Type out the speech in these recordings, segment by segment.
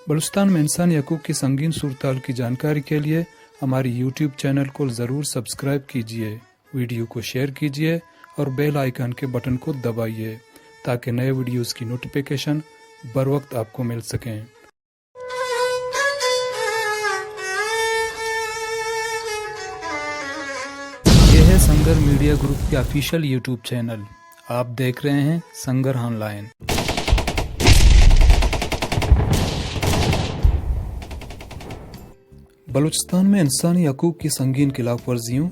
बलूचिस्तान में इंसानी हकूक़ की संगीन सूरत की जानकारी के लिए हमारी यूट्यूब चैनल को ज़रूर सब्सक्राइब कीजिए, वीडियो को शेयर कीजिए और बेल आइकन के बटन को दबाइए ताकि नए वीडियोस की नोटिफिकेशन बर वक्त आपको मिल सकें। यह है संगर मीडिया ग्रुप के ऑफिशियल यूट्यूब चैनल। आप देख रहे हैं संगर ऑनलाइन। बलूचिस्तान में इंसानी हकूक़ की संगीन खिलाफ वर्जियों,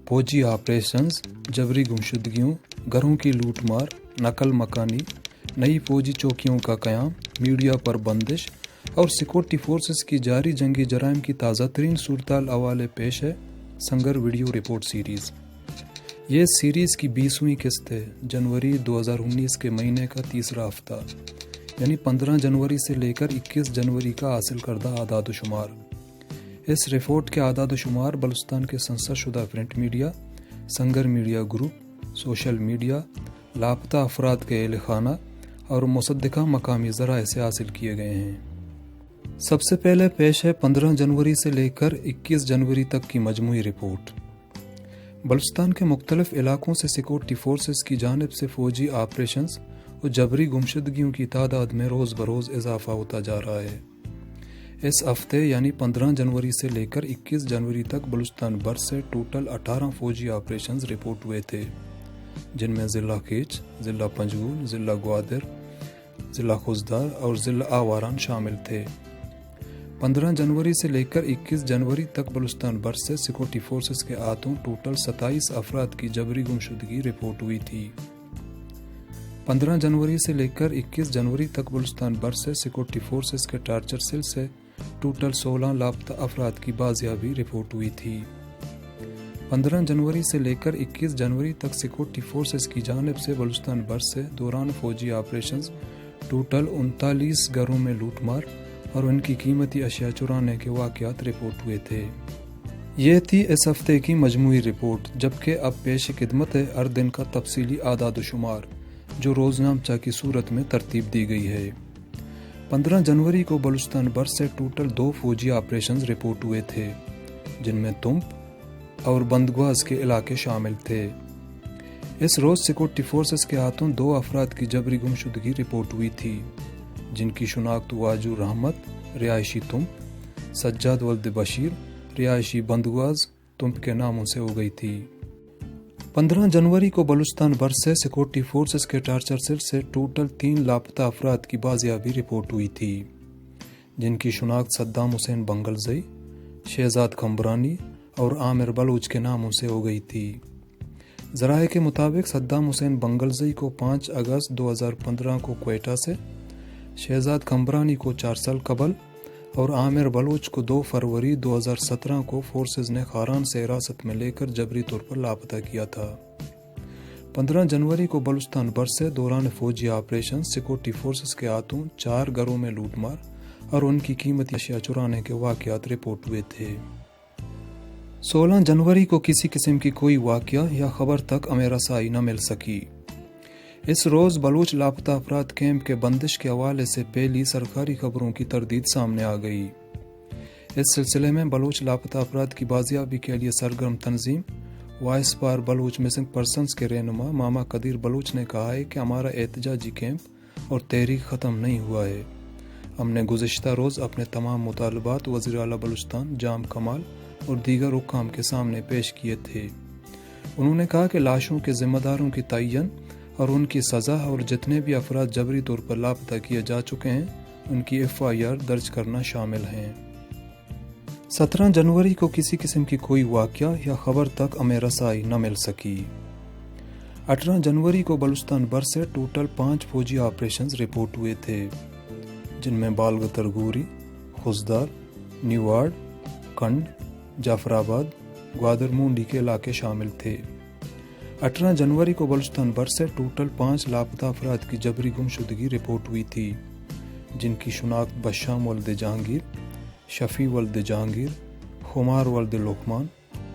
फौजी ऑपरेशंस, जबरी गुमशुदगियों, घरों की लूटमार, नकल मकानी, नई फौजी चौकियों का क़याम, मीडिया पर बंदिश और सिक्योरिटी फोर्सेस की जारी जंगी जराइम की ताज़ा तरीन सूरत हवाले पेश है संगर वीडियो रिपोर्ट सीरीज़। ये सीरीज़ की 20वीं किस्त है। जनवरी 2019 के महीने का तीसरा हफ्ता यानी 15 जनवरी से लेकर 21 जनवरी का हासिल करदा आदाद शुमार। इस रिपोर्ट के आदाद शुमार बलूचिस्तान के सेंसरशुदा प्रिंट मीडिया, संगर मीडिया ग्रुप, सोशल मीडिया, लापता अफराद के एहलखाना और मुसद्दिका मकामी ज़राए से हासिल किए गए हैं। सबसे पहले पेश है 15 जनवरी से लेकर 21 जनवरी तक की मजमूई रिपोर्ट। बलूचिस्तान के मुख्तलिफ इलाकों से सिक्योरिटी फोर्सेस की जानिब से फ़ौजी ऑपरेशंस और जबरी गुमशुदगियों की तादाद में रोज़ बरोज़ इजाफा होता जा रहा है। इस हफ्ते यानी 15 जनवरी से लेकर 21 जनवरी तक बलूचिस्तान भर से टोटल 18 फौजी ऑपरेशंस रिपोर्ट हुए थे, जिनमें ज़िला केच, ज़िला पंजगुल, ज़िला ग्वादर, ज़िला खुजदार और ज़िला आवारान शामिल थे। 15 जनवरी से लेकर 21 जनवरी तक बलूचिस्तान भर से सिक्योरिटी फोर्सेस के हाथों टोटल 27 अफराद की जबरी गुमशुदगी रिपोर्ट हुई थी। 15 जनवरी से लेकर 21 जनवरी तक बलूचिस्तान भर से सिक्योरिटी फोर्सेस के टार्चर सेल से टोटल 16 लापता अफराद की बाजियाबी रिपोर्ट हुई थी। 15 जनवरी से लेकर 21 जनवरी तक सिक्योरिटी फोर्सेस की जानिब से बलूचिस्तान भर से दौरान फौजी ऑपरेशंस टोटल 39 घरों में लूटमार और उनकी कीमती अशिया चुराने के वाक़यात रिपोर्ट हुए थे। ये थी इस हफ्ते की मजमूई रिपोर्ट, जबकि अब पेश खिदमत है हर दिन का तफसीली आदाद शुमार जो रोज़नामचा की सूरत में तरतीब दी गई है। 15 जनवरी को बलूचिस्तान भर से टोटल 2 फौजी ऑपरेशंस रिपोर्ट हुए थे, जिनमें तुम्प और बंदगवाज के इलाके शामिल थे। इस रोज़ सिक्योरिटी फोर्सेस के हाथों 2 अफराद की जबरी गुमशुदगी रिपोर्ट हुई थी, जिनकी शुनाख्त वाजूर रहमत रिहायशी तुम्प, सज्जाद वल्द बशीर रिहायशी बंदगवाज तुम्प के नामों से हो गई थी। 15 जनवरी को बलूचिस्तान भर से सिक्योरिटी फोर्सेस के टार्चर सेल से टोटल 3 लापता अफराद की बाजियाबी रिपोर्ट हुई थी, जिनकी शुनाख्त सद्दाम हुसैन बंगलजई, शहजाद खम्बरानी और आमिर बलूच के नामों से हो गई थी। ज़राए के मुताबिक सद्दाम हुसैन बंगलजई को 5 अगस्त 2015 को क्वेटा से, शहजाद खम्बरानी को 4 साल कबल और आमिर बलूच को 2 फरवरी 2017 को फोर्सेस ने खारान से हिरासत में लेकर जबरी तौर पर लापता किया था। 15 जनवरी को बलूचिस्तान भर से दौरान फौजी ऑपरेशन सिक्योरिटी फोर्सेस के हाथों 4 घरों में लूटमार और उनकी कीमती अशिया चुराने के वाक़यात रिपोर्ट हुए थे। 16 जनवरी को किसी किस्म की कोई वाक़या या खबर तक हमें रसाई न मिल सकी। इस रोज़ बलूच लापता अफराद कैंप के बंदिश के हवाले से पहली सरकारी खबरों की तरदीद सामने आ गई। इस सिलसिले में बलूच लापता अफराद की बाजियाबी के लिए सरगर्म तंजीम voice for Baloch missing persons के रहनुमा मामा कदीर बलूच ने कहा है कि हमारा एहतजाजी कैंप और तहरीक ख़त्म नहीं हुआ है। हमने गुज़िश्ता रोज़ अपने तमाम मुतालबात वज़ीर आला बलूचिस्तान जाम कमाल और दीगर हुक्काम के सामने पेश किए थे। उन्होंने कहा कि लाशों के ज़िम्मेदारों की तयन और उनकी सज़ा और जितने भी अफराद जबरी तौर पर लापता किए जा चुके हैं उनकी FIR दर्ज करना शामिल हैं। 17 जनवरी को किसी किस्म की कोई वाक़या या खबर तक हमें रसाई न मिल सकी। 18 जनवरी को बलूचिस्तान भर से टोटल 5 फौजी ऑपरेशंस रिपोर्ट हुए थे, जिनमें बालगतर गोरी, खुजदार, न्यूवार्ड, कंड, जाफराबाद, ग्वादर मूंडी के इलाके शामिल थे। 18 जनवरी को बलूचिस्तान भर से टोटल 5 लापता अफराद की जबरी गुमशुदगी रिपोर्ट हुई थी, जिनकी शुनाख्त बशाम वल्द जहांगीर, शफ़ी वल्द जहांगीर, खुमार वल्द लुकमान,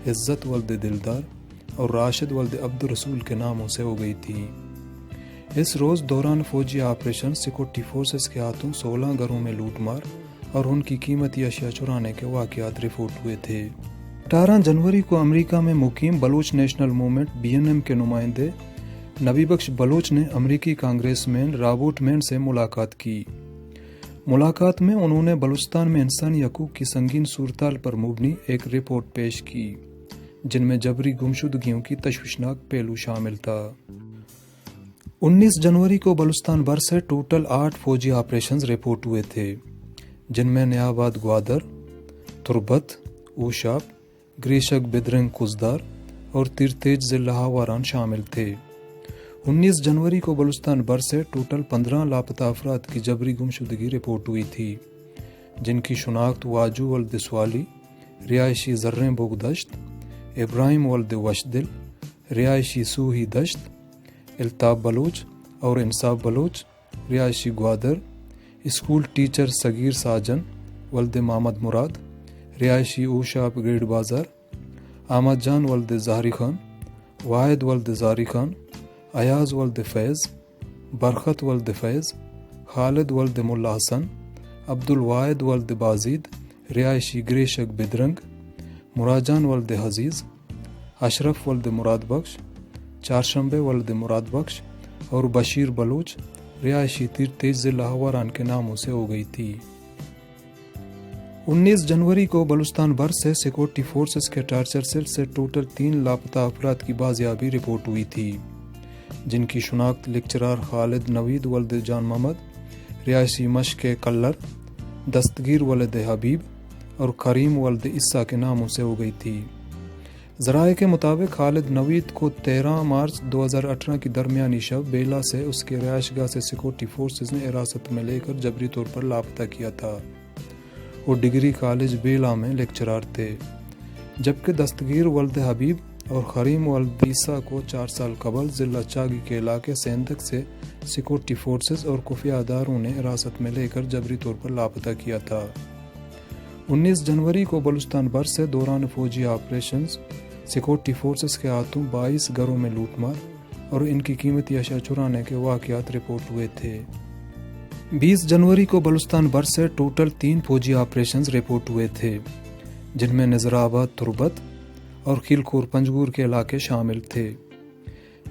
इज़्ज़त वल्द दिलदार और राशिद वल्द अब्दुल रसूल के नामों से हो गई थी। इस रोज़ दौरान फौजी ऑपरेशन सिक्योरिटी फोर्सेस के हाथों 16 घरों में लूटमार اور ان کی قیمتی اشیاء چرانے کے واقعات رپورٹ ہوئے تھے۔ 18 جنوری کو امریکہ میں مقیم بلوچ نیشنل موومنٹ BNM کے نمائندے نبی بخش بلوچ نے امریکی کانگریس مین رابرٹ مین سے ملاقات کی۔ ملاقات میں انہوں نے بلوچستان میں انسانی حقوق کی سنگین صورتحال پر مبنی ایک رپورٹ پیش کی، جن میں جبری گمشدگیوں کی تشویشناک پہلو شامل تھا۔ 19 جنوری کو بلوچستان بھر سے ٹوٹل 8 فوجی آپریشنز رپورٹ ہوئے تھے، جن میں نیاباد گوادر، تربت، اوشاپ، گریشک بدرنگ کزدار اور تیرتیج ضلع ہاواران شامل تھے۔ 19 جنوری کو بلوچستان بھر سے ٹوٹل 15 لاپتہ افراد کی جبری گمشدگی رپورٹ ہوئی تھی، جن کی شناخت واجو ولد سوالی رہائشی زریں بوگ دشت، ابراہیم ولد وشدل رہائشی سوہی دشت، الطاف بلوچ اور انصاف بلوچ رہائشی گوادر، اسکول ٹیچر صغیر ساجن ولد محمد مراد رہائشی اوشاپ گریڈ بازار، احمد جان ولد زہری خان، واحد ولد زاری خان، ایاز ولد فیض، برخت ولد فیض، خالد ولد ملا حسن، عبد الواحد ولد بازید رہائشی گریشک بدرنگ، مراجان ولد حزیز، اشرف ولد مراد بخش، چارشنبے ولد مراد بخش اور بشیر بلوچ رہائشی تیرتیج ضلع ہاواران کے ناموں سے ہو گئی تھی۔ 19 جنوری کو بلوچستان بھر سے سیکورٹی فورسز کے ٹارچر سیل سے ٹوٹل 3 لاپتہ افراد کی بازیابی رپورٹ ہوئی تھی، جن کی شناخت لیکچرار خالد نوید ولد جان محمد رہائشی مشق کلر، دستگیر ولد حبیب اور کریم ولد عیسیٰ کے ناموں سے ہو گئی تھی۔ ذرائع کے مطابق خالد نوید کو 13 مارچ 2018 کی درمیانی شب بیلا سے اس کے رہائش گاہ سے سیکورٹی فورسز نے حراست میں لے کر جبری طور پر لاپتہ کیا تھا۔ وہ ڈگری کالج بیلا میں لیکچرار تھے، جبکہ دستگیر ولد حبیب اور کریم ولد عیسیٰ کو 4 سال قبل ضلع چاگی کے علاقے سیندک سے سیکورٹی فورسز اور خفیہ اداروں نے حراست میں لے کر جبری طور پر لاپتہ کیا تھا۔ 19 جنوری کو بلوچستان بھر سے دوران فوجی آپریشنز سیکورٹی فورسز کے ہاتھوں 22 گھروں میں لوٹ مار اور ان کی قیمتی اشیاء چرانے کے واقعات رپورٹ ہوئے تھے۔ 20 جنوری کو بلوچستان بھر سے ٹوٹل 3 فوجی آپریشنز رپورٹ ہوئے تھے، جن میں نظر آباد تربت اور کھیلکور پنجگور کے علاقے شامل تھے۔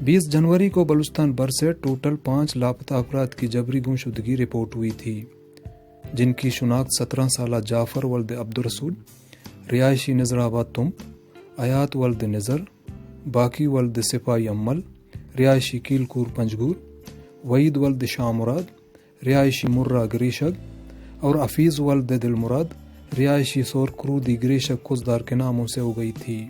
20 جنوری کو بلوچستان بھر سے ٹوٹل 5 لاپتہ افراد کی جبری گمشدگی رپورٹ ہوئی تھی، جن کی شناخت 17 سالہ جعفر ولد عبدالرسول رہائشی نظر آباد تمپ، آیات ولد نظر، باقی ولد سپاہی امل رہائشی کیلکور پنجگور، وحید ولد شاہ مراد رہائشی مرہ گریشک اور حفیظ ولد دل مراد رہائشی سور کرودی گریشک کزدار کے ناموں سے ہو گئی تھی۔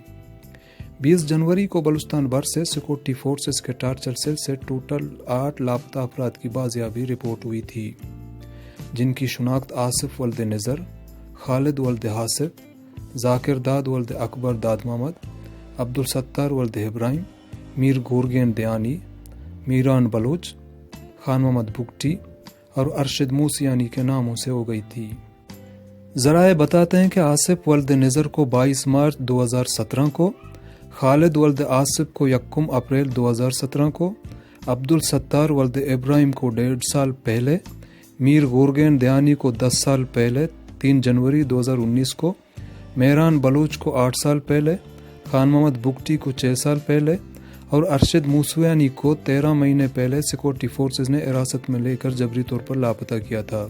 20 جنوری کو بلوچستان بھر سے سیکورٹی فورسز کے ٹارچر سیل سے ٹوٹل 8 لاپتہ افراد کی بازیابی رپورٹ ہوئی تھی، جن کی شناخت آصف ولد نظر، خالد ولد حاسب، ذاکر داد ولد اکبر داد محمد، عبدالستار ولد ابراہیم، میر گورگین دیانی، میران بلوچ، خان محمد بگٹی اور ارشد موسیانی کے ناموں سے ہو گئی تھی۔ ذرائع بتاتے ہیں کہ آصف ولد نظر کو 22 مارچ 2017 کو، خالد ولد آصف کو 1 اپریل 2017 کو، عبدالستار ولد ابراہیم کو 1.5 سال پہلے، میر گورگین دیانی کو 10 سال پہلے 3 جنوری 2019 کو، میران بلوچ کو 8 سال پہلے، خان محمد بگٹی کو 6 سال پہلے اور ارشد موسیانی کو 13 مہینے پہلے سیکورٹی فورسز نے حراست میں لے کر جبری طور پر لاپتہ کیا تھا۔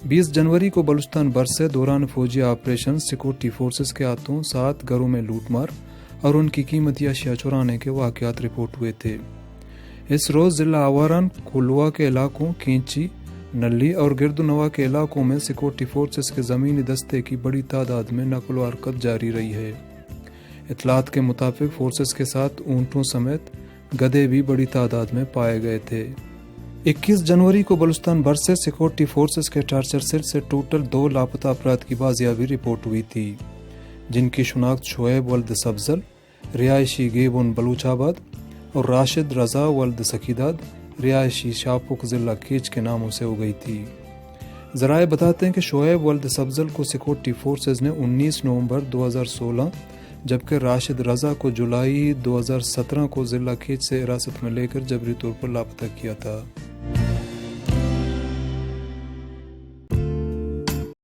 20 جنوری کو بلوچستان بھر سے دوران فوجی آپریشن سیکورٹی فورسز کے ہاتھوں 7 گھروں میں لوٹ مار اور ان کی قیمتی اشیاء چرانے کے واقعات رپورٹ ہوئے تھے۔ اس روز ضلع آواران، کھولوا کے علاقوں، کینچی، نلی اور گرد نواح کے علاقوں میں سیکورٹی فورسز کے زمینی دستے کی بڑی تعداد میں نقل و حرکت جاری رہی ہے۔ اطلاعات کے مطابق فورسز کے ساتھ اونٹوں سمیت گدھے بھی بڑی تعداد میں پائے گئے تھے۔ 21 جنوری کو بلوچستان بھر سے سیکورٹی فورسز کے ٹارچر سیل سے ٹوٹل 2 لاپتہ افراد کی بازیابی رپورٹ ہوئی تھی، جن کی شناخت شعیب ولد سبزل رہائشی گیبون بلوچ آباد اور راشد رضا ولد سکیداد رہائشی شاپک ضلع کیچ کے ناموں سے ہو گئی تھی۔ ذرائع بتاتے ہیں کہ شعیب ولد سبزل کو سیکورٹی فورسز نے 19 نومبر 2016 جبکہ راشد رضا کو جولائی 2017 کو ضلع کیچ سے حراست میں لے کر جبری طور پر لاپتہ کیا تھا۔